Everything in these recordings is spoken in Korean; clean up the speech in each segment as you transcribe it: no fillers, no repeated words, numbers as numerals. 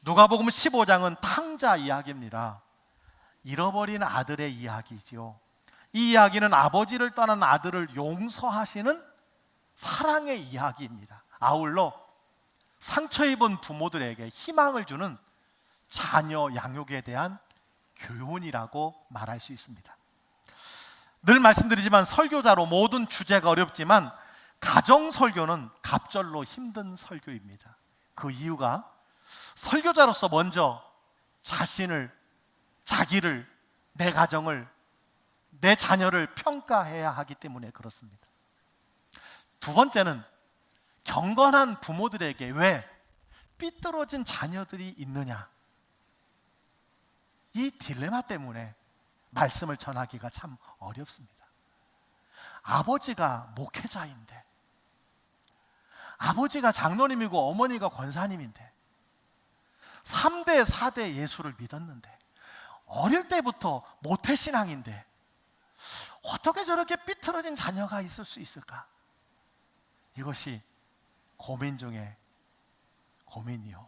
누가복음 15장은 탕자 이야기입니다. 잃어버린 아들의 이야기지요. 이 이야기는 아버지를 떠난 아들을 용서하시는 사랑의 이야기입니다. 아울러 상처 입은 부모들에게 희망을 주는 자녀 양육에 대한 교훈이라고 말할 수 있습니다. 늘 말씀드리지만 설교자로 모든 주제가 어렵지만 가정 설교는 갑절로 힘든 설교입니다. 그 이유가 설교자로서 먼저 자기를, 내 가정을, 내 자녀를 평가해야 하기 때문에 그렇습니다. 두 번째는 경건한 부모들에게 왜 삐뚤어진 자녀들이 있느냐, 이 딜레마 때문에 말씀을 전하기가 참 어렵습니다. 아버지가 목회자인데, 아버지가 장로님이고 어머니가 권사님인데 3대 4대 예수를 믿었는데 어릴 때부터 모태신앙인데 어떻게 저렇게 삐뚤어진 자녀가 있을 수 있을까? 이것이 고민 중에 고민이요,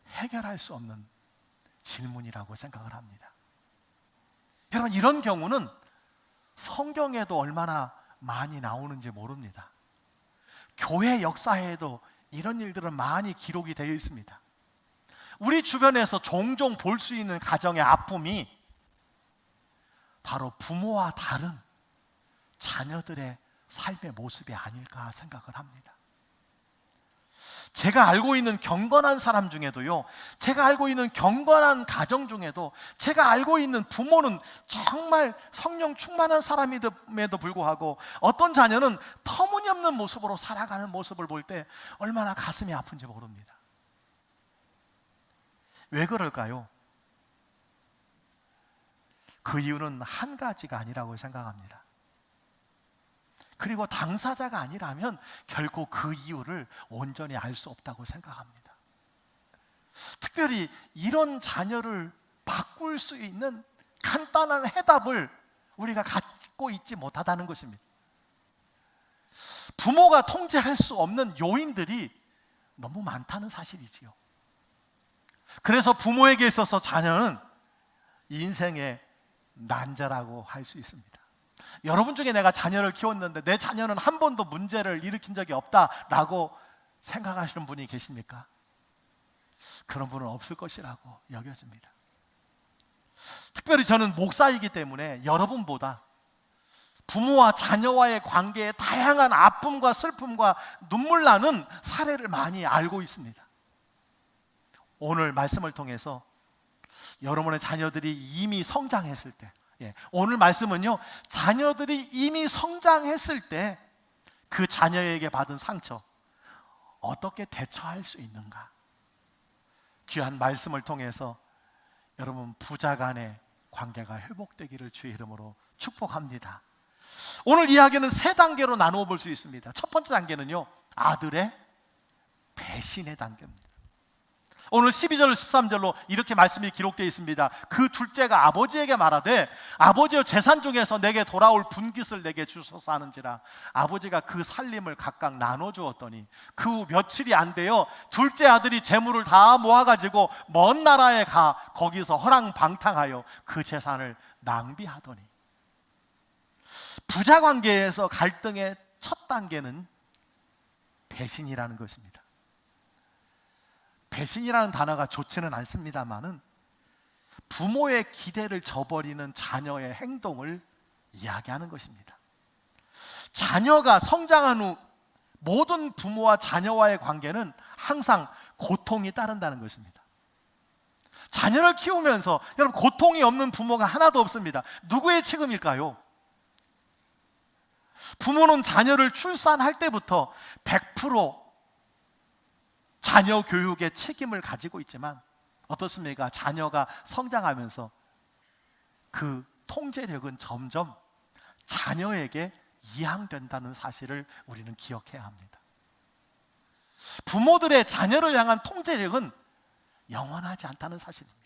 해결할 수 없는 질문이라고 생각을 합니다. 여러분, 이런 경우는 성경에도 얼마나 많이 나오는지 모릅니다. 교회 역사에도 이런 일들은 많이 기록이 되어 있습니다. 우리 주변에서 종종 볼 수 있는 가정의 아픔이 바로 부모와 다른 자녀들의 삶의 모습이 아닐까 생각을 합니다. 제가 알고 있는 경건한 사람 중에도요, 제가 알고 있는 경건한 가정 중에도 제가 알고 있는 부모는 정말 성령 충만한 사람임에도 불구하고 어떤 자녀는 터무니없는 모습으로 살아가는 모습을 볼 때 얼마나 가슴이 아픈지 모릅니다. 왜 그럴까요? 그 이유는 한 가지가 아니라고 생각합니다. 그리고 당사자가 아니라면 결코 그 이유를 온전히 알 수 없다고 생각합니다. 특별히 이런 자녀를 바꿀 수 있는 간단한 해답을 우리가 갖고 있지 못하다는 것입니다. 부모가 통제할 수 없는 요인들이 너무 많다는 사실이지요. 그래서 부모에게 있어서 자녀는 인생의 난자라고 할 수 있습니다. 여러분 중에 내가 자녀를 키웠는데 내 자녀는 한 번도 문제를 일으킨 적이 없다라고 생각하시는 분이 계십니까? 그런 분은 없을 것이라고 여겨집니다. 특별히 저는 목사이기 때문에 여러분보다 부모와 자녀와의 관계에 다양한 아픔과 슬픔과 눈물 나는 사례를 많이 알고 있습니다. 오늘 말씀을 통해서 여러분의 자녀들이 이미 성장했을 때, 오늘 말씀은요, 자녀들이 이미 성장했을 때 그 자녀에게 받은 상처 어떻게 대처할 수 있는가, 귀한 말씀을 통해서 여러분 부자 간의 관계가 회복되기를 주의 이름으로 축복합니다. 오늘 이야기는 세 단계로 나누어 볼 수 있습니다. 첫 번째 단계는요, 아들의 배신의 단계입니다. 오늘 12절 13절로 이렇게 말씀이 기록되어 있습니다. 그 둘째가 아버지에게 말하되 아버지여 재산 중에서 내게 돌아올 분깃을 내게 주소서 하는지라. 아버지가 그 살림을 각각 나눠주었더니 그 후 며칠이 안 되어 둘째 아들이 재물을 다 모아가지고 먼 나라에 가 거기서 허랑방탕하여 그 재산을 낭비하더니. 부자 관계에서 갈등의 첫 단계는 배신이라는 것입니다. 배신이라는 단어가 좋지는 않습니다만은 부모의 기대를 저버리는 자녀의 행동을 이야기하는 것입니다. 자녀가 성장한 후 모든 부모와 자녀와의 관계는 항상 고통이 따른다는 것입니다. 자녀를 키우면서 여러분, 고통이 없는 부모가 하나도 없습니다. 누구의 책임일까요? 부모는 자녀를 출산할 때부터 100% 자녀 교육의 책임을 가지고 있지만 어떻습니까? 자녀가 성장하면서 그 통제력은 점점 자녀에게 이양된다는 사실을 우리는 기억해야 합니다. 부모들의 자녀를 향한 통제력은 영원하지 않다는 사실입니다.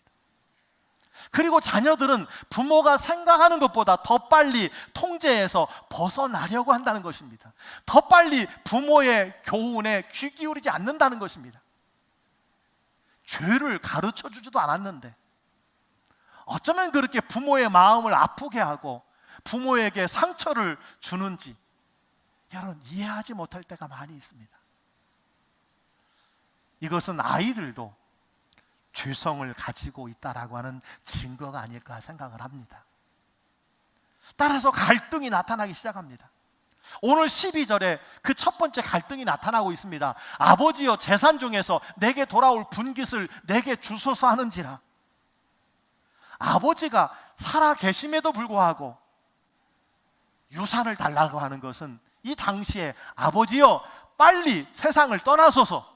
그리고 자녀들은 부모가 생각하는 것보다 더 빨리 통제에서 벗어나려고 한다는 것입니다. 더 빨리 부모의 교훈에 귀 기울이지 않는다는 것입니다. 죄를 가르쳐 주지도 않았는데 어쩌면 그렇게 부모의 마음을 아프게 하고 부모에게 상처를 주는지 여러분 이해하지 못할 때가 많이 있습니다. 이것은 아이들도 죄성을 가지고 있다라고 하는 증거가 아닐까 생각을 합니다. 따라서 갈등이 나타나기 시작합니다. 오늘 12절에 그 첫 번째 갈등이 나타나고 있습니다. 아버지여 재산 중에서 내게 돌아올 분깃을 내게 주소서 하는지라. 아버지가 살아 계심에도 불구하고 유산을 달라고 하는 것은 이 당시에 아버지여 빨리 세상을 떠나소서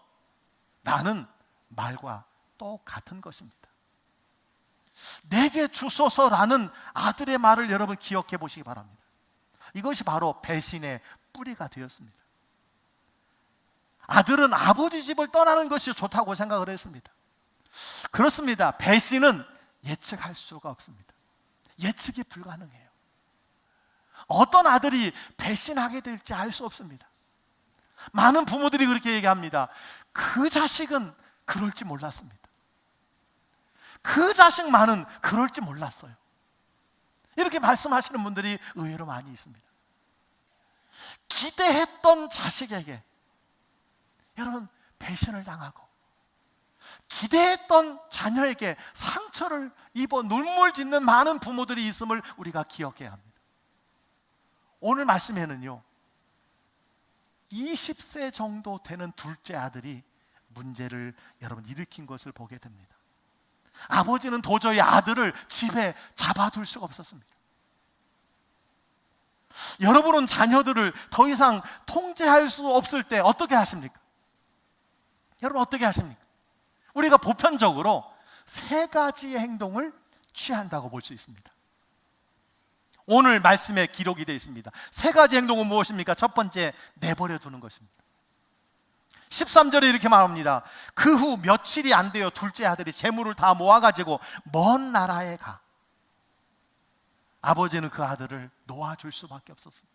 라는 말과 똑같은 것입니다. 내게 주소서라는 아들의 말을 여러분 기억해 보시기 바랍니다. 이것이 바로 배신의 뿌리가 되었습니다. 아들은 아버지 집을 떠나는 것이 좋다고 생각을 했습니다. 그렇습니다. 배신은 예측할 수가 없습니다. 예측이 불가능해요. 어떤 아들이 배신하게 될지 알 수 없습니다. 많은 부모들이 그렇게 얘기합니다. 그 자식은 그럴지 몰랐습니다. 그 자식만은 그럴지 몰랐어요. 이렇게 말씀하시는 분들이 의외로 많이 있습니다. 기대했던 자식에게 여러분 배신을 당하고 기대했던 자녀에게 상처를 입어 눈물 짓는 많은 부모들이 있음을 우리가 기억해야 합니다. 오늘 말씀에는요 20세 정도 되는 둘째 아들이 문제를 여러분 일으킨 것을 보게 됩니다. 아버지는 도저히 아들을 집에 잡아둘 수가 없었습니다. 여러분은 자녀들을 더 이상 통제할 수 없을 때 어떻게 하십니까? 여러분 어떻게 하십니까? 우리가 보편적으로 세 가지의 행동을 취한다고 볼 수 있습니다. 오늘 말씀에 기록이 되어 있습니다. 세 가지 행동은 무엇입니까? 첫 번째, 내버려 두는 것입니다. 13절에 이렇게 말합니다. 그 후 며칠이 안 되어 둘째 아들이 재물을 다 모아가지고 먼 나라에 가. 아버지는 그 아들을 놓아줄 수밖에 없었습니다.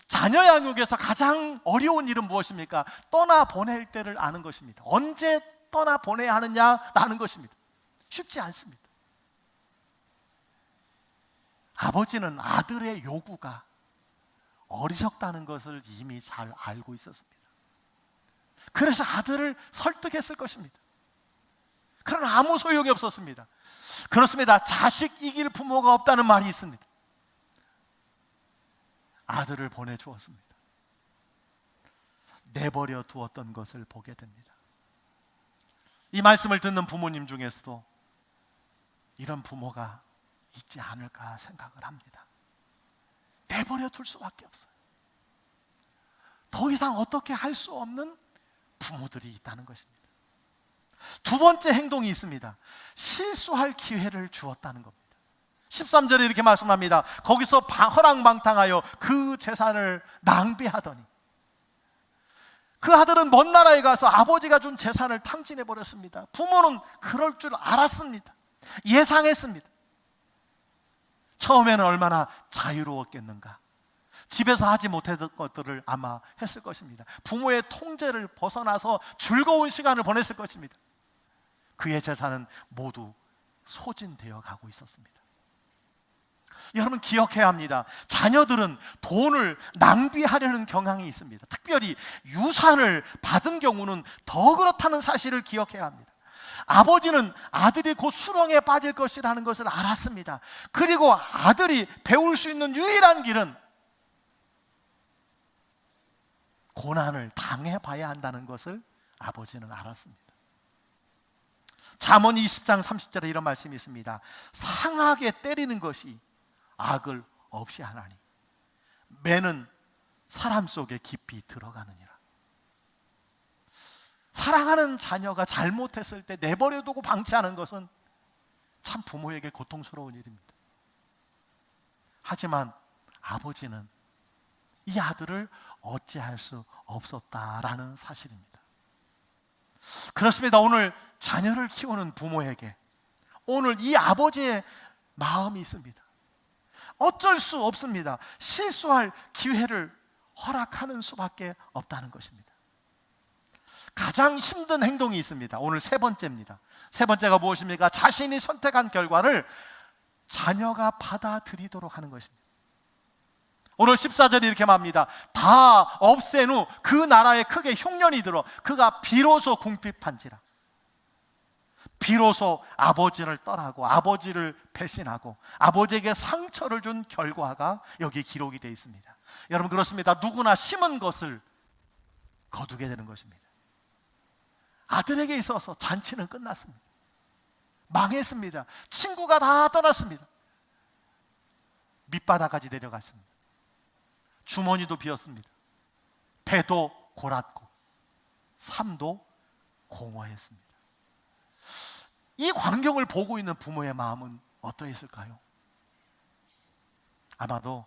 자녀 양육에서 가장 어려운 일은 무엇입니까? 떠나보낼 때를 아는 것입니다. 언제 떠나보내야 하느냐라는 것입니다. 쉽지 않습니다. 아버지는 아들의 요구가 어리석다는 것을 이미 잘 알고 있었습니다. 그래서 아들을 설득했을 것입니다. 그러나 아무 소용이 없었습니다. 그렇습니다. 자식 이길 부모가 없다는 말이 있습니다. 아들을 보내주었습니다. 내버려 두었던 것을 보게 됩니다. 이 말씀을 듣는 부모님 중에서도 이런 부모가 있지 않을까 생각을 합니다. 내버려 둘 수밖에 없어요. 더 이상 어떻게 할 수 없는 부모들이 있다는 것입니다. 두 번째 행동이 있습니다. 실수할 기회를 주었다는 겁니다. 13절에 이렇게 말씀합니다. 거기서 허랑방탕하여 그 재산을 낭비하더니 그 아들은 먼 나라에 가서 아버지가 준 재산을 탕진해 버렸습니다. 부모는 그럴 줄 알았습니다. 예상했습니다. 처음에는 얼마나 자유로웠겠는가. 집에서 하지 못했던 것들을 아마 했을 것입니다. 부모의 통제를 벗어나서 즐거운 시간을 보냈을 것입니다. 그의 재산은 모두 소진되어 가고 있었습니다. 여러분 기억해야 합니다. 자녀들은 돈을 낭비하려는 경향이 있습니다. 특별히 유산을 받은 경우는 더 그렇다는 사실을 기억해야 합니다. 아버지는 아들이 곧 수렁에 빠질 것이라는 것을 알았습니다. 그리고 아들이 배울 수 있는 유일한 길은 고난을 당해봐야 한다는 것을 아버지는 알았습니다. 잠언 20장 30절에 이런 말씀이 있습니다. 상하게 때리는 것이 악을 없이 하나니 매는 사람 속에 깊이 들어가느니라. 사랑하는 자녀가 잘못했을 때 내버려두고 방치하는 것은 참 부모에게 고통스러운 일입니다. 하지만 아버지는 이 아들을 어찌할 수 없었다라는 사실입니다. 그렇습니다. 오늘 자녀를 키우는 부모에게 오늘 이 아버지의 마음이 있습니다. 어쩔 수 없습니다. 실수할 기회를 허락하는 수밖에 없다는 것입니다. 가장 힘든 행동이 있습니다. 오늘 세 번째입니다. 세 번째가 무엇입니까? 자신이 선택한 결과를 자녀가 받아들이도록 하는 것입니다. 오늘 14절이 이렇게 말합니다. 다 없앤 후 그 나라에 크게 흉년이 들어 그가 비로소 궁핍한지라. 비로소 아버지를 떠나고 아버지를 배신하고 아버지에게 상처를 준 결과가 여기 기록이 되어 있습니다. 여러분, 그렇습니다. 누구나 심은 것을 거두게 되는 것입니다. 아들에게 있어서 잔치는 끝났습니다. 망했습니다. 친구가 다 떠났습니다. 밑바닥까지 내려갔습니다. 주머니도 비었습니다. 배도 골았고 삶도 공허했습니다. 이 광경을 보고 있는 부모의 마음은 어떠했을까요? 아마도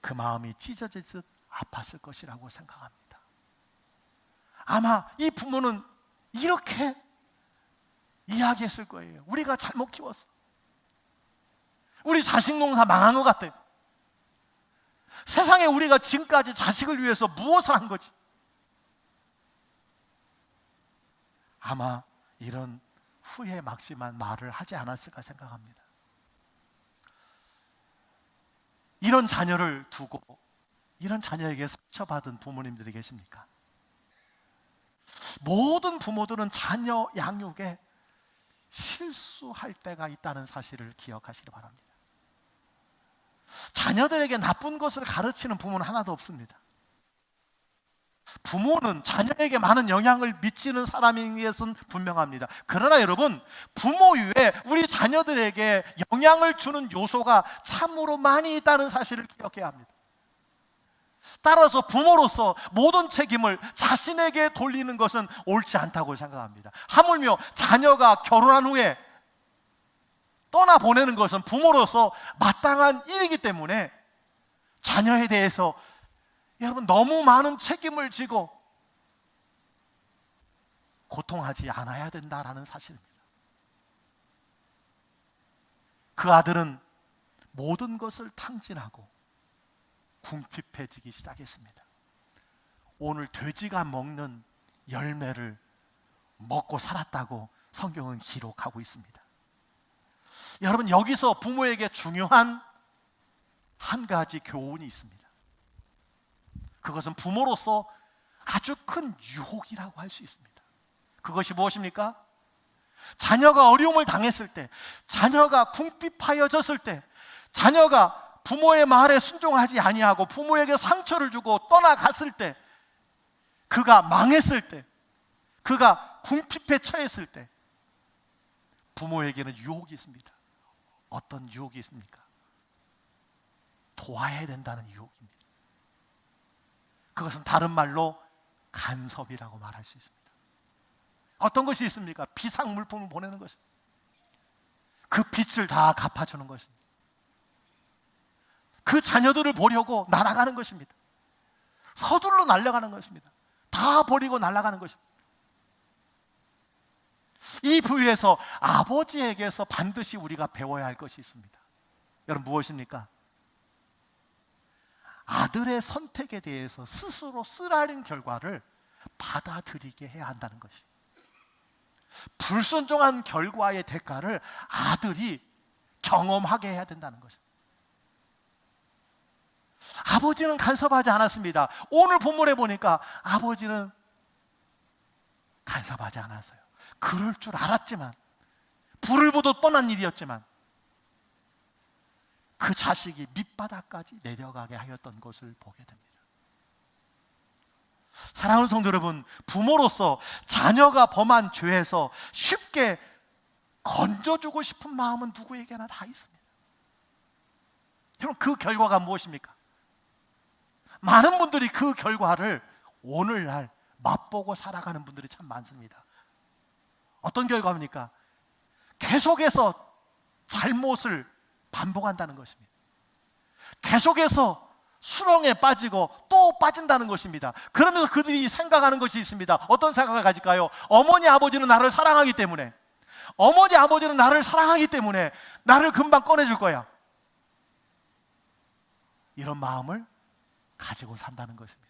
그 마음이 찢어지듯 아팠을 것이라고 생각합니다. 아마 이 부모는 이렇게 이야기했을 거예요. 우리가 잘못 키웠어. 우리 자식 농사 망한 것 같아요. 세상에 우리가 지금까지 자식을 위해서 무엇을 한 거지? 아마 이런 후회 막심한 말을 하지 않았을까 생각합니다. 이런 자녀를 두고 이런 자녀에게 상처받은 부모님들이 계십니까? 모든 부모들은 자녀 양육에 실수할 때가 있다는 사실을 기억하시기 바랍니다. 자녀들에게 나쁜 것을 가르치는 부모는 하나도 없습니다. 부모는 자녀에게 많은 영향을 미치는 사람인 것은 분명합니다. 그러나 여러분, 부모 위에 우리 자녀들에게 영향을 주는 요소가 참으로 많이 있다는 사실을 기억해야 합니다. 따라서 부모로서 모든 책임을 자신에게 돌리는 것은 옳지 않다고 생각합니다. 하물며 자녀가 결혼한 후에 떠나보내는 것은 부모로서 마땅한 일이기 때문에 자녀에 대해서 여러분 너무 많은 책임을 지고 고통하지 않아야 된다라는 사실입니다. 그 아들은 모든 것을 탕진하고 궁핍해지기 시작했습니다. 오늘 돼지가 먹는 열매를 먹고 살았다고 성경은 기록하고 있습니다. 여러분, 여기서 부모에게 중요한 한 가지 교훈이 있습니다. 그것은 부모로서 아주 큰 유혹이라고 할 수 있습니다. 그것이 무엇입니까? 자녀가 어려움을 당했을 때, 자녀가 궁핍하여졌을 때, 자녀가 부모의 말에 순종하지 아니하고 부모에게 상처를 주고 떠나갔을 때, 그가 망했을 때, 그가 궁핍에 처했을 때 부모에게는 유혹이 있습니다. 어떤 유혹이 있습니까? 도와야 된다는 유혹입니다. 그것은 다른 말로 간섭이라고 말할 수 있습니다. 어떤 것이 있습니까? 비상물품을 보내는 것입니다. 그 빚을 다 갚아주는 것입니다. 그 자녀들을 보려고 날아가는 것입니다. 서둘러 날아가는 것입니다. 다 버리고 날아가는 것입니다. 이 부위에서 아버지에게서 반드시 우리가 배워야 할 것이 있습니다. 여러분, 무엇입니까? 아들의 선택에 대해서 스스로 쓰라린 결과를 받아들이게 해야 한다는 것이, 불순종한 결과의 대가를 아들이 경험하게 해야 된다는 것입니다. 아버지는 간섭하지 않았습니다. 오늘 본문에 보니까 아버지는 간섭하지 않았어요. 그럴 줄 알았지만, 불을 보듯 뻔한 일이었지만 그 자식이 밑바닥까지 내려가게 하였던 것을 보게 됩니다. 사랑하는 성도 여러분, 부모로서 자녀가 범한 죄에서 쉽게 건져주고 싶은 마음은 누구에게나 다 있습니다. 여러분, 그 결과가 무엇입니까? 많은 분들이 그 결과를 오늘날 맛보고 살아가는 분들이 참 많습니다. 어떤 결과입니까? 계속해서 잘못을 반복한다는 것입니다. 계속해서 수렁에 빠지고 또 빠진다는 것입니다. 그러면서 그들이 생각하는 것이 있습니다. 어떤 생각을 가질까요? 어머니 아버지는 나를 사랑하기 때문에, 어머니 아버지는 나를 사랑하기 때문에 나를 금방 꺼내줄 거야. 이런 마음을 가지고 산다는 것입니다.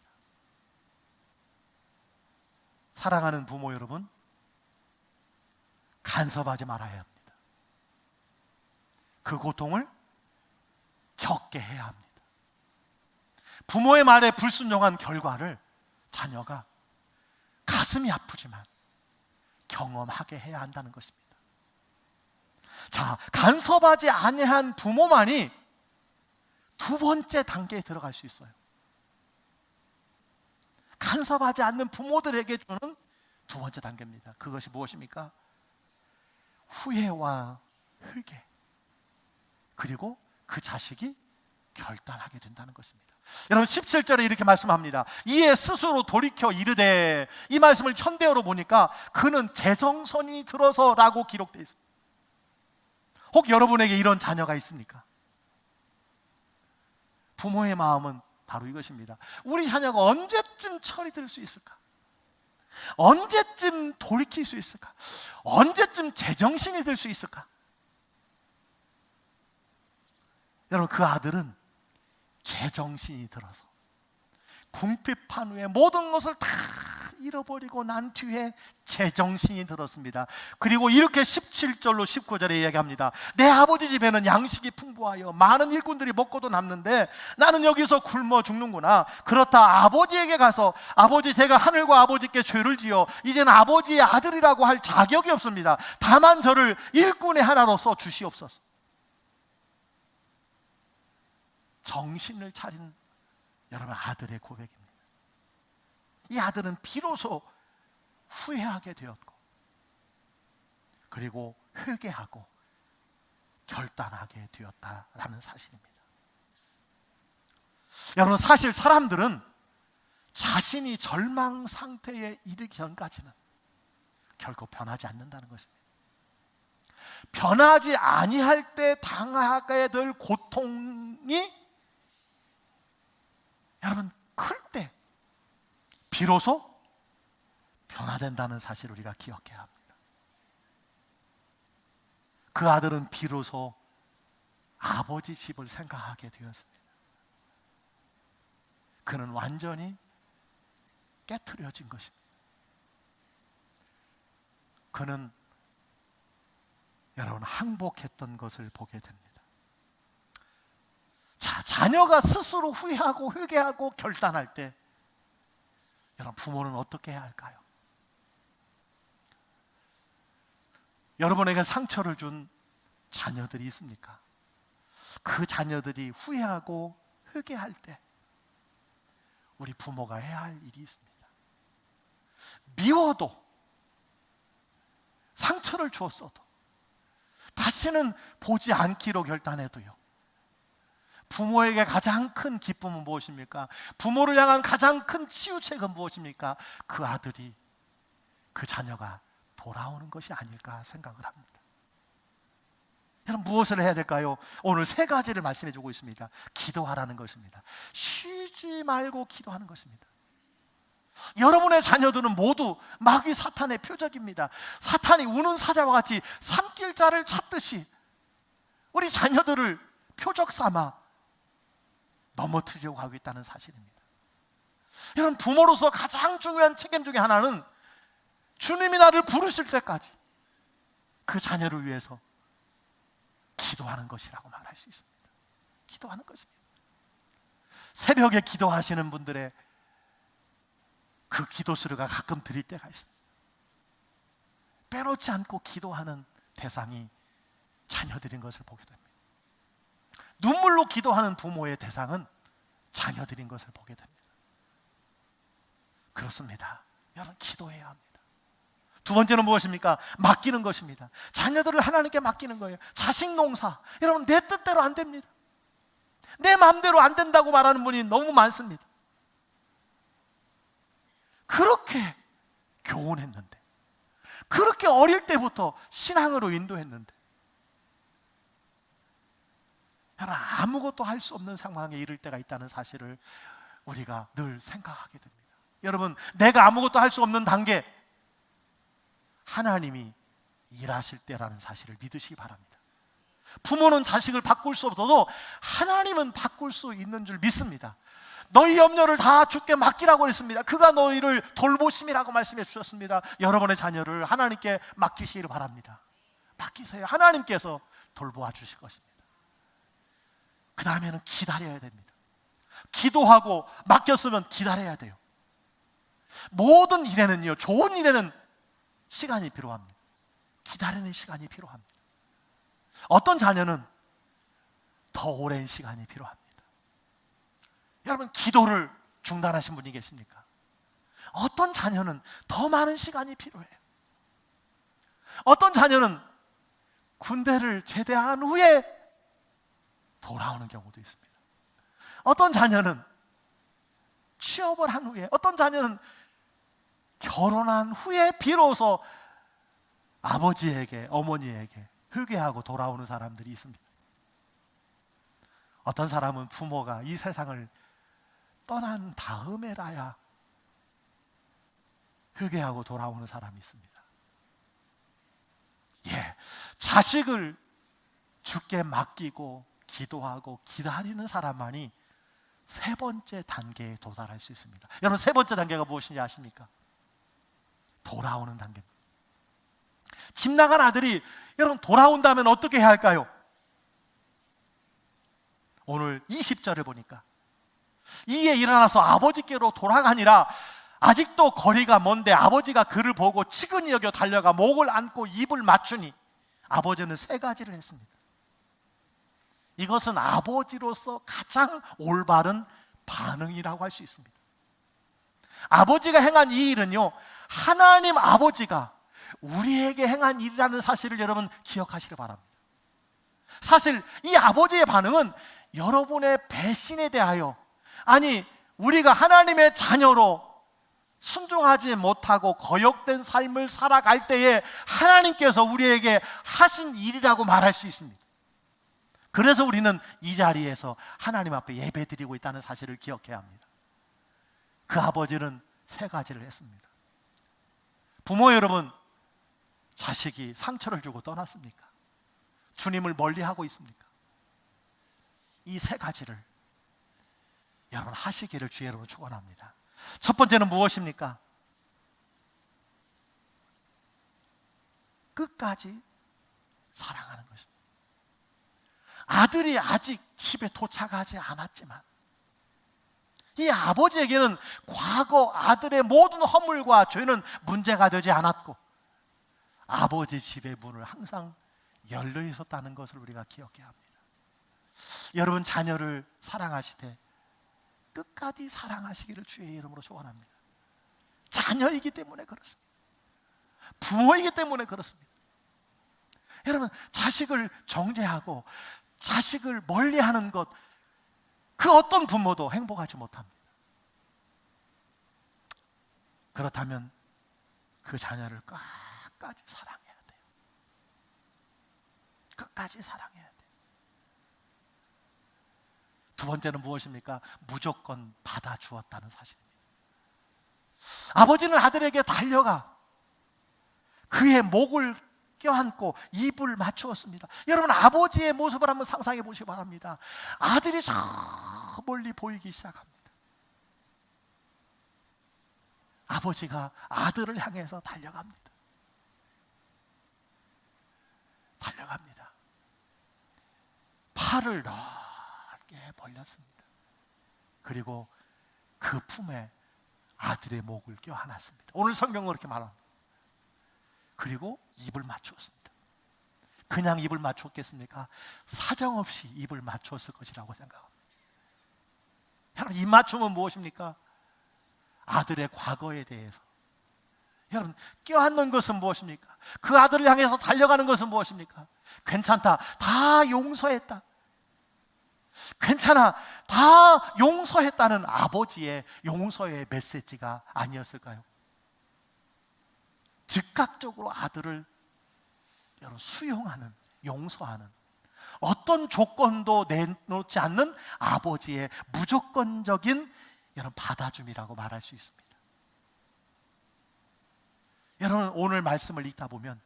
사랑하는 부모 여러분, 간섭하지 말아야 합니다. 그 고통을 겪게 해야 합니다. 부모의 말에 불순종한 결과를 자녀가 가슴이 아프지만 경험하게 해야 한다는 것입니다. 자, 간섭하지 아니한 부모만이 두 번째 단계에 들어갈 수 있어요. 간섭하지 않는 부모들에게 주는 두 번째 단계입니다. 그것이 무엇입니까? 후회와 회개, 그리고 그 자식이 결단하게 된다는 것입니다. 여러분 17절에 이렇게 말씀합니다. 이에 스스로 돌이켜 이르되, 이 말씀을 현대어로 보니까 그는 제정신이 들어서라고 기록되어 있습니다. 혹 여러분에게 이런 자녀가 있습니까? 부모의 마음은 바로 이것입니다. 우리 자녀가 언제쯤 처리될 수 있을까? 언제쯤 돌이킬 수 있을까? 언제쯤 제정신이 될 수 있을까? 여러분, 그 아들은 제정신이 들어서 궁핍한 후에 모든 것을 다 잃어버리고 난 뒤에 제정신이 들었습니다. 그리고 이렇게 17절로 19절에 이야기합니다. 내 아버지 집에는 양식이 풍부하여 많은 일꾼들이 먹고도 남는데 나는 여기서 굶어 죽는구나. 그렇다 아버지에게 가서, 아버지, 제가 하늘과 아버지께 죄를 지어 이제는 아버지의 아들이라고 할 자격이 없습니다. 다만 저를 일꾼의 하나로서 주시옵소서. 정신을 차린 여러분 아들의 고백입니다. 이 아들은 비로소 후회하게 되었고, 그리고 회개하고 결단하게 되었다라는 사실입니다. 여러분, 사실 사람들은 자신이 절망 상태에 이르기 전까지는 결코 변하지 않는다는 것입니다. 변하지 아니할 때 당하게 될 고통이 여러분 클 때 비로소 변화된다는 사실을 우리가 기억해야 합니다. 그 아들은 비로소 아버지 집을 생각하게 되었습니다. 그는 완전히 깨트려진 것입니다. 그는 여러분 항복했던 것을 보게 됩니다. 자, 자녀가 스스로 후회하고 회개하고 결단할 때 여러분 부모는 어떻게 해야 할까요? 여러분에게 상처를 준 자녀들이 있습니까? 그 자녀들이 후회하고 회개할 때 우리 부모가 해야 할 일이 있습니다. 미워도, 상처를 주었어도, 다시는 보지 않기로 결단해도요, 부모에게 가장 큰 기쁨은 무엇입니까? 부모를 향한 가장 큰 치유책은 무엇입니까? 그 아들이, 그 자녀가 돌아오는 것이 아닐까 생각을 합니다. 여러분, 무엇을 해야 될까요? 오늘 세 가지를 말씀해 주고 있습니다. 기도하라는 것입니다. 쉬지 말고 기도하는 것입니다. 여러분의 자녀들은 모두 마귀 사탄의 표적입니다. 사탄이 우는 사자와 같이 삼킬 자를 찾듯이 우리 자녀들을 표적 삼아 넘어뜨리려고 하고 있다는 사실입니다. 여러분, 부모로서 가장 중요한 책임 중에 하나는 주님이 나를 부르실 때까지 그 자녀를 위해서 기도하는 것이라고 말할 수 있습니다. 기도하는 것입니다. 새벽에 기도하시는 분들의 그 기도 소리가 가끔 들릴 때가 있습니다. 빼놓지 않고 기도하는 대상이 자녀들인 것을 보게 됩니다. 눈물로 기도하는 부모의 대상은 자녀들인 것을 보게 됩니다. 그렇습니다. 여러분, 기도해야 합니다. 두 번째는 무엇입니까? 맡기는 것입니다. 자녀들을 하나님께 맡기는 거예요. 자식 농사, 여러분, 내 뜻대로 안 됩니다. 내 마음대로 안 된다고 말하는 분이 너무 많습니다. 그렇게 교훈했는데, 그렇게 어릴 때부터 신앙으로 인도했는데 여러분, 아무것도 할 수 없는 상황에 이를 때가 있다는 사실을 우리가 늘 생각하게 됩니다. 여러분, 내가 아무것도 할 수 없는 단계, 하나님이 일하실 때라는 사실을 믿으시기 바랍니다. 부모는 자식을 바꿀 수 없어도 하나님은 바꿀 수 있는 줄 믿습니다. 너희 염려를 다 주께 맡기라고 했습니다. 그가 너희를 돌보심이라고 말씀해 주셨습니다. 여러분의 자녀를 하나님께 맡기시기를 바랍니다. 맡기세요. 하나님께서 돌보아 주실 것입니다. 그 다음에는 기다려야 됩니다. 기도하고 맡겼으면 기다려야 돼요. 모든 일에는요, 좋은 일에는 시간이 필요합니다. 기다리는 시간이 필요합니다. 어떤 자녀는 더 오랜 시간이 필요합니다. 여러분, 기도를 중단하신 분이 계십니까? 어떤 자녀는 더 많은 시간이 필요해요. 어떤 자녀는 군대를 제대한 후에 돌아오는 경우도 있습니다. 어떤 자녀는 취업을 한 후에, 어떤 자녀는 결혼한 후에 비로소 아버지에게, 어머니에게 회개하고 돌아오는 사람들이 있습니다. 어떤 사람은 부모가 이 세상을 떠난 다음에라야 회개하고 돌아오는 사람이 있습니다. 자식을 주께 맡기고 기도하고 기다리는 사람만이 세 번째 단계에 도달할 수 있습니다. 여러분, 세 번째 단계가 무엇인지 아십니까? 돌아오는 단계입니다. 집 나간 아들이 여러분 돌아온다면 어떻게 해야 할까요? 오늘 20절을 보니까 이에 일어나서 아버지께로 돌아가니라. 아직도 거리가 먼데 아버지가 그를 보고 치근히 여겨 달려가 목을 안고 입을 맞추니 아버지는 세 가지를 했습니다. 이것은 아버지로서 가장 올바른 반응이라고 할 수 있습니다. 아버지가 행한 이 일은요, 하나님 아버지가 우리에게 행한 일이라는 사실을 여러분 기억하시기 바랍니다. 사실 이 아버지의 반응은 여러분의 배신에 대하여, 아니 우리가 하나님의 자녀로 순종하지 못하고 거역된 삶을 살아갈 때에 하나님께서 우리에게 하신 일이라고 말할 수 있습니다. 그래서 우리는 이 자리에서 하나님 앞에 예배드리고 있다는 사실을 기억해야 합니다. 그 아버지는 세 가지를 했습니다. 부모 여러분, 자식이 상처를 주고 떠났습니까? 주님을 멀리하고 있습니까? 이 세 가지를 여러분 하시기를 주의 이름으로 축원합니다. 첫 번째는 무엇입니까? 끝까지 사랑하는 것입니다. 아들이 아직 집에 도착하지 않았지만 이 아버지에게는 과거 아들의 모든 허물과 죄는 문제가 되지 않았고 아버지 집의 문을 항상 열려 있었다는 것을 우리가 기억해야 합니다. 여러분 자녀를 사랑하시되 끝까지 사랑하시기를 주의 이름으로 축원합니다. 자녀이기 때문에 그렇습니다. 부모이기 때문에 그렇습니다. 여러분, 자식을 정죄하고 자식을 멀리하는 것, 그 어떤 부모도 행복하지 못합니다. 그렇다면 그 자녀를 끝까지 사랑해야 돼요. 끝까지 사랑해야 돼요. 두 번째는 무엇입니까? 무조건 받아주었다는 사실입니다. 아버지는 아들에게 달려가 그의 목을 껴안고 입을 맞추었습니다. 여러분, 아버지의 모습을 한번 상상해 보시기 바랍니다. 아들이 저 멀리 보이기 시작합니다. 아버지가 아들을 향해서 달려갑니다. 달려갑니다. 팔을 넓게 벌렸습니다. 그리고 그 품에 아들의 목을 껴안았습니다. 오늘 성경은 그렇게 말합니다. 그리고 입을 맞추었습니다. 그냥 입을 맞췄겠습니까? 사정없이 입을 맞췄을 것이라고 생각합니다. 여러분, 입 맞춤은 무엇입니까? 아들의 과거에 대해서. 여러분, 껴안는 것은 무엇입니까? 그 아들을 향해서 달려가는 것은 무엇입니까? 괜찮다, 다 용서했다, 괜찮아, 다 용서했다는 아버지의 용서의 메시지가 아니었을까요? 즉각적으로 아들을 여러분 수용하는, 용서하는, 어떤 조건도 내놓지 않는 아버지의 무조건적인 여러분 받아줌이라고 말할 수 있습니다. 여러분, 오늘 말씀을 읽다 보면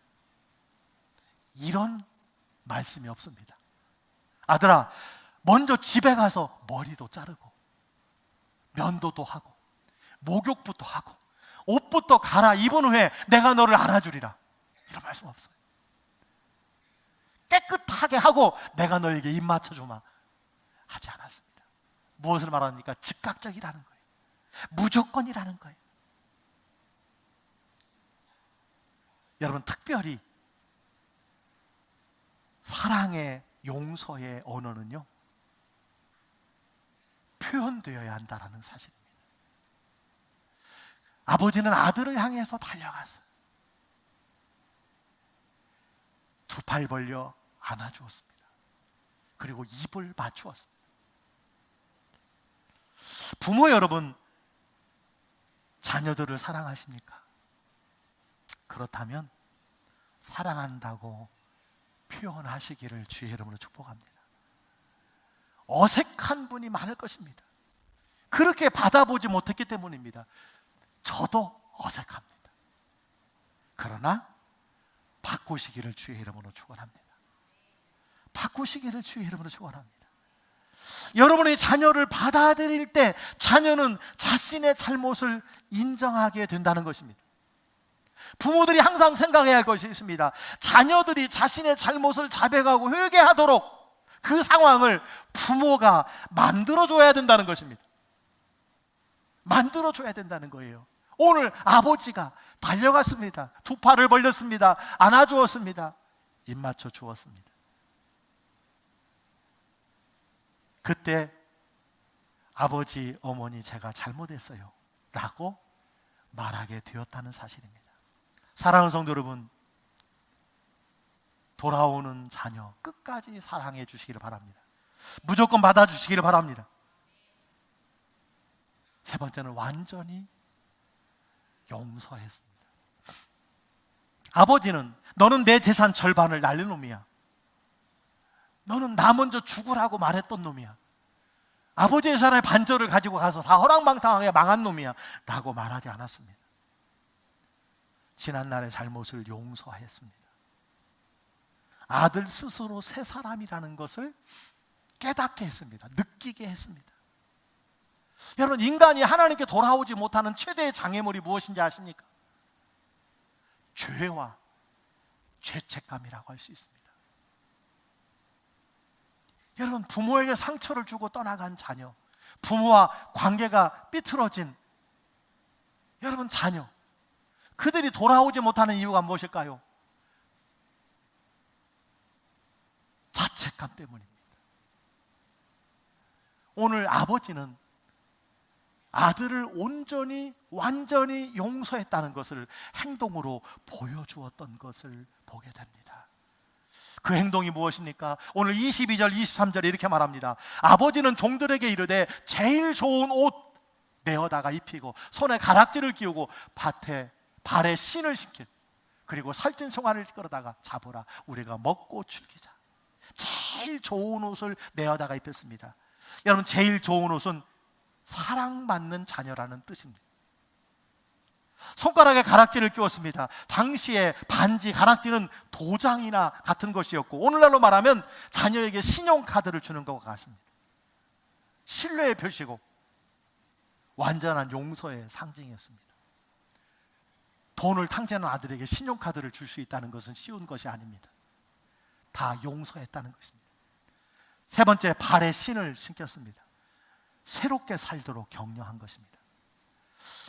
이런 말씀이 없습니다. 아들아, 먼저 집에 가서 머리도 자르고 면도도 하고 목욕부터 하고 옷부터 갈아입은 후에 내가 너를 안아주리라, 이런 말씀 없어요. 깨끗하게 하고 내가 너에게 입 맞춰주마 하지 않았습니다. 무엇을 말합니까? 즉각적이라는 거예요. 무조건이라는 거예요. 여러분, 특별히 사랑의 용서의 언어는요, 표현되어야 한다는 사실입니다. 아버지는 아들을 향해서 달려갔어요. 두 팔 벌려 안아주었습니다. 그리고 입을 맞추었습니다. 부모 여러분, 자녀들을 사랑하십니까? 그렇다면 사랑한다고 표현하시기를 주의 이름으로 축복합니다. 어색한 분이 많을 것입니다. 그렇게 받아보지 못했기 때문입니다. 저도 어색합니다. 그러나 바꾸시기를 주의 이름으로 축원합니다. 바꾸시기를 주의 이름으로 축원합니다. 여러분의 자녀를 받아들일 때 자녀는 자신의 잘못을 인정하게 된다는 것입니다. 부모들이 항상 생각해야 할 것이 있습니다. 자녀들이 자신의 잘못을 자백하고 회개하도록 그 상황을 부모가 만들어줘야 된다는 것입니다. 만들어줘야 된다는 거예요. 오늘 아버지가 달려갔습니다. 두 팔을 벌렸습니다. 안아주었습니다. 입 맞춰 주었습니다. 그때 아버지, 어머니, 제가 잘못했어요 라고 말하게 되었다는 사실입니다. 사랑하는 성도 여러분, 돌아오는 자녀 끝까지 사랑해 주시기를 바랍니다. 무조건 받아주시기를 바랍니다. 세 번째는 완전히 용서했습니다. 아버지는 너는 내 재산 절반을 날린 놈이야, 너는 나 먼저 죽으라고 말했던 놈이야, 아버지의 재산의 반절을 가지고 가서 다 허랑방탕하게 망한 놈이야 라고 말하지 않았습니다. 지난날의 잘못을 용서했습니다. 아들 스스로 새 사람이라는 것을 깨닫게 했습니다. 느끼게 했습니다. 여러분, 인간이 하나님께 돌아오지 못하는 최대의 장애물이 무엇인지 아십니까? 죄와 죄책감이라고 할 수 있습니다. 여러분, 부모에게 상처를 주고 떠나간 자녀, 부모와 관계가 삐뚤어진 여러분 자녀, 그들이 돌아오지 못하는 이유가 무엇일까요? 자책감 때문입니다. 오늘 아버지는 아들을 온전히 완전히 용서했다는 것을 행동으로 보여주었던 것을 보게 됩니다. 그 행동이 무엇입니까? 오늘 22절 23절에 이렇게 말합니다. 아버지는 종들에게 이르되 제일 좋은 옷 내어다가 입히고 손에 가락지를 끼우고 발에 신을 신길, 그리고 살찐 송아를 끌어다가 잡으라, 우리가 먹고 즐기자. 제일 좋은 옷을 내어다가 입혔습니다. 여러분, 제일 좋은 옷은 사랑받는 자녀라는 뜻입니다. 손가락에 가락지를 끼웠습니다. 당시에 반지, 가락지는 도장이나 같은 것이었고, 오늘날로 말하면 자녀에게 신용카드를 주는 것과 같습니다. 신뢰의 표시고 완전한 용서의 상징이었습니다. 돈을 탕제하는 아들에게 신용카드를 줄 수 있다는 것은 쉬운 것이 아닙니다. 다 용서했다는 것입니다. 세 번째, 발에 신을 신겼습니다. 새롭게 살도록 격려한 것입니다.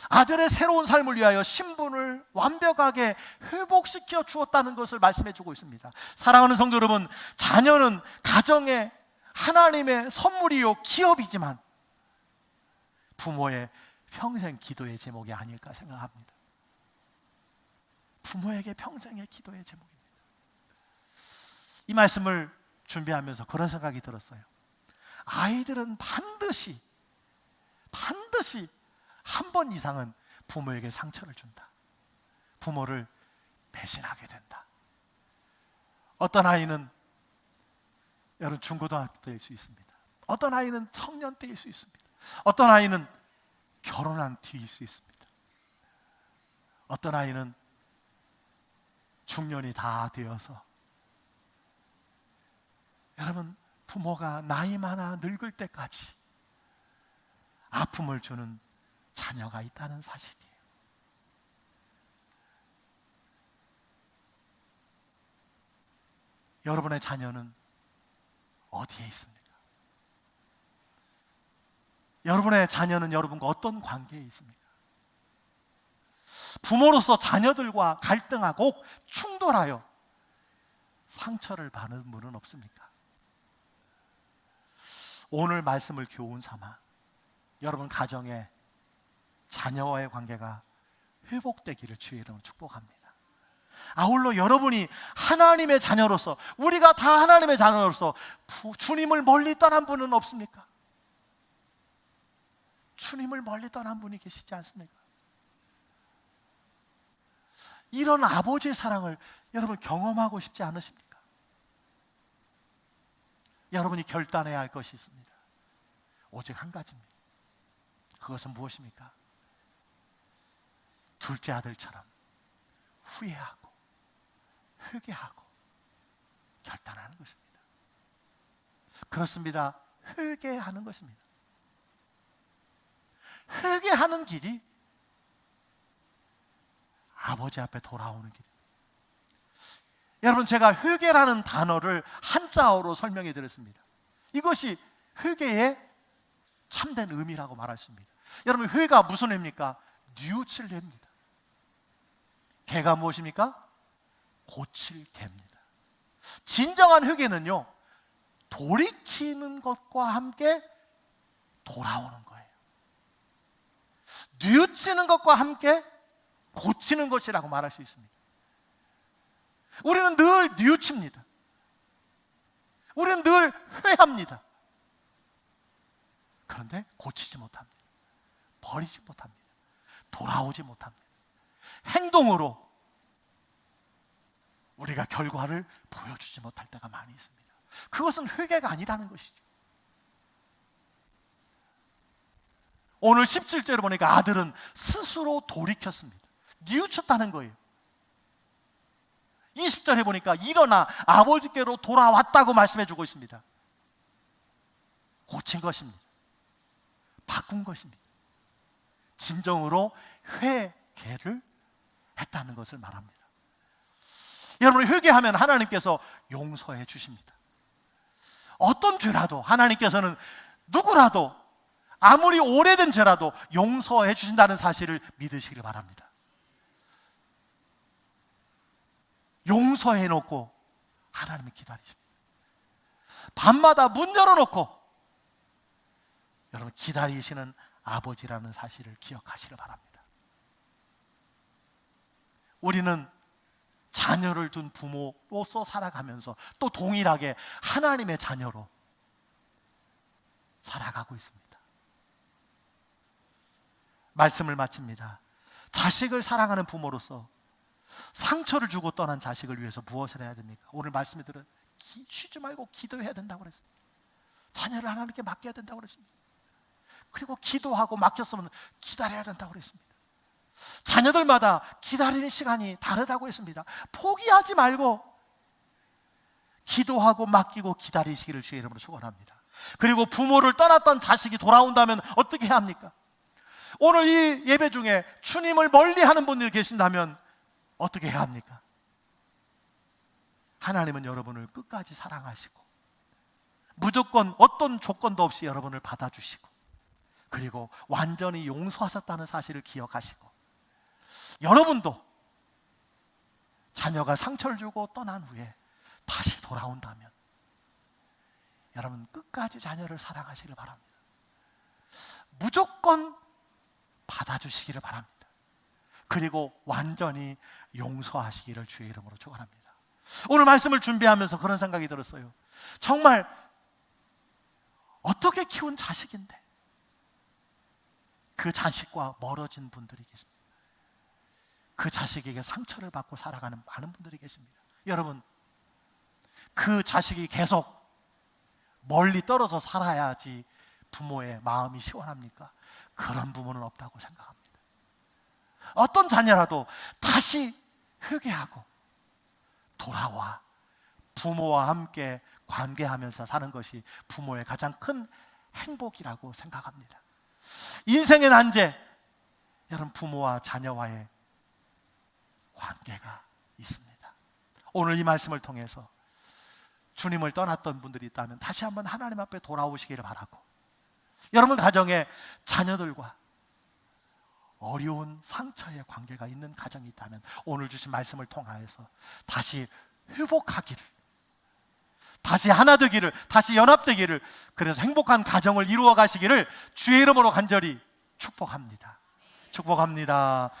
아들의 새로운 삶을 위하여 신분을 완벽하게 회복시켜 주었다는 것을 말씀해 주고 있습니다. 사랑하는 성도 여러분, 자녀는 가정의 하나님의 선물이요 기업이지만 부모의 평생 기도의 제목이 아닐까 생각합니다. 부모에게 평생의 기도의 제목입니다. 이 말씀을 준비하면서 그런 생각이 들었어요. 아이들은 반드시 한 번 이상은 부모에게 상처를 준다. 부모를 배신하게 된다. 어떤 아이는 여러분 중고등학교 때일 수 있습니다. 어떤 아이는 청년 때일 수 있습니다. 어떤 아이는 결혼한 뒤일 수 있습니다. 어떤 아이는 중년이 다 되어서, 여러분 부모가 나이 많아 늙을 때까지 아픔을 주는 자녀가 있다는 사실이에요. 여러분의 자녀는 어디에 있습니까? 여러분의 자녀는 여러분과 어떤 관계에 있습니까? 부모로서 자녀들과 갈등하고 충돌하여 상처를 받는 분은 없습니까? 오늘 말씀을 교훈 삼아 여러분 가정에 자녀와의 관계가 회복되기를 주의 이름으로 축복합니다. 아울러 여러분이 하나님의 자녀로서, 우리가 다 하나님의 자녀로서 주님을 멀리 떠난 분은 없습니까? 주님을 멀리 떠난 분이 계시지 않습니까? 이런 아버지의 사랑을 여러분 경험하고 싶지 않으십니까? 여러분이 결단해야 할 것이 있습니다. 오직 한 가지입니다. 그것은 무엇입니까? 둘째 아들처럼 후회하고 회개하고 결단하는 것입니다. 그렇습니다. 회개하는 것입니다. 회개하는 길이 아버지 앞에 돌아오는 길. 여러분, 제가 회개라는 단어를 한자어로 설명해 드렸습니다. 이것이 회개의 참된 의미라고 말할 수 있습니다. 여러분, 회가 무슨 회입니까? 뉘우칠 회입니다. 개가 무엇입니까? 고칠 개입니다. 진정한 회개는요, 돌이키는 것과 함께 돌아오는 거예요. 뉘우치는 것과 함께 고치는 것이라고 말할 수 있습니다. 우리는 늘 뉘우칩니다. 우리는 늘 회합니다. 그런데 고치지 못합니다. 버리지 못합니다. 돌아오지 못합니다. 행동으로 우리가 결과를 보여주지 못할 때가 많이 있습니다. 그것은 회개가 아니라는 것이죠. 오늘 17절을 보니까 아들은 스스로 돌이켰습니다. 뉘우쳤다는 거예요. 20절에 보니까 일어나 아버지께로 돌아왔다고 말씀해 주고 있습니다. 고친 것입니다. 바꾼 것입니다. 진정으로 회개를 했다는 것을 말합니다. 여러분, 회개하면 하나님께서 용서해 주십니다. 어떤 죄라도 하나님께서는 누구라도 아무리 오래된 죄라도 용서해 주신다는 사실을 믿으시길 바랍니다. 용서해 놓고 하나님이 기다리십니다. 밤마다 문 열어놓고 여러분 기다리시는 아버지라는 사실을 기억하시길 바랍니다. 우리는 자녀를 둔 부모로서 살아가면서 또 동일하게 하나님의 자녀로 살아가고 있습니다. 말씀을 마칩니다. 자식을 사랑하는 부모로서 상처를 주고 떠난 자식을 위해서 무엇을 해야 됩니까? 오늘 말씀에 들은 쉬지 말고 기도해야 된다고 그랬습니다. 자녀를 하나님께 맡겨야 된다고 그랬습니다. 그리고 기도하고 맡겼으면 기다려야 된다고 그랬습니다. 자녀들마다 기다리는 시간이 다르다고 했습니다. 포기하지 말고 기도하고 맡기고 기다리시기를 주의 이름으로 축원합니다. 그리고 부모를 떠났던 자식이 돌아온다면 어떻게 해야 합니까? 오늘 이 예배 중에 주님을 멀리하는 분들이 계신다면 어떻게 해야 합니까? 하나님은 여러분을 끝까지 사랑하시고 무조건 어떤 조건도 없이 여러분을 받아주시고 그리고 완전히 용서하셨다는 사실을 기억하시고 여러분도 자녀가 상처를 주고 떠난 후에 다시 돌아온다면 여러분 끝까지 자녀를 사랑하시길 바랍니다. 무조건 받아주시기를 바랍니다. 그리고 완전히 용서하시기를 주의 이름으로 축원합니다. 오늘 말씀을 준비하면서 그런 생각이 들었어요. 정말 어떻게 키운 자식인데 그 자식과 멀어진 분들이 계십니다. 그 자식에게 상처를 받고 살아가는 많은 분들이 계십니다. 여러분, 그 자식이 계속 멀리 떨어져 살아야지 부모의 마음이 시원합니까? 그런 부모는 없다고 생각합니다. 어떤 자녀라도 다시 회개하고 돌아와 부모와 함께 관계하면서 사는 것이 부모의 가장 큰 행복이라고 생각합니다. 인생의 난제, 여러분 부모와 자녀와의 관계가 있습니다. 오늘 이 말씀을 통해서 주님을 떠났던 분들이 있다면 다시 한번 하나님 앞에 돌아오시기를 바라고, 여러분 가정에 자녀들과 어려운 상처의 관계가 있는 가정이 있다면 오늘 주신 말씀을 통하여서 다시 회복하기를, 다시 하나 되기를, 다시 연합되기를, 그래서 행복한 가정을 이루어 가시기를 주의 이름으로 간절히 축복합니다. 축복합니다.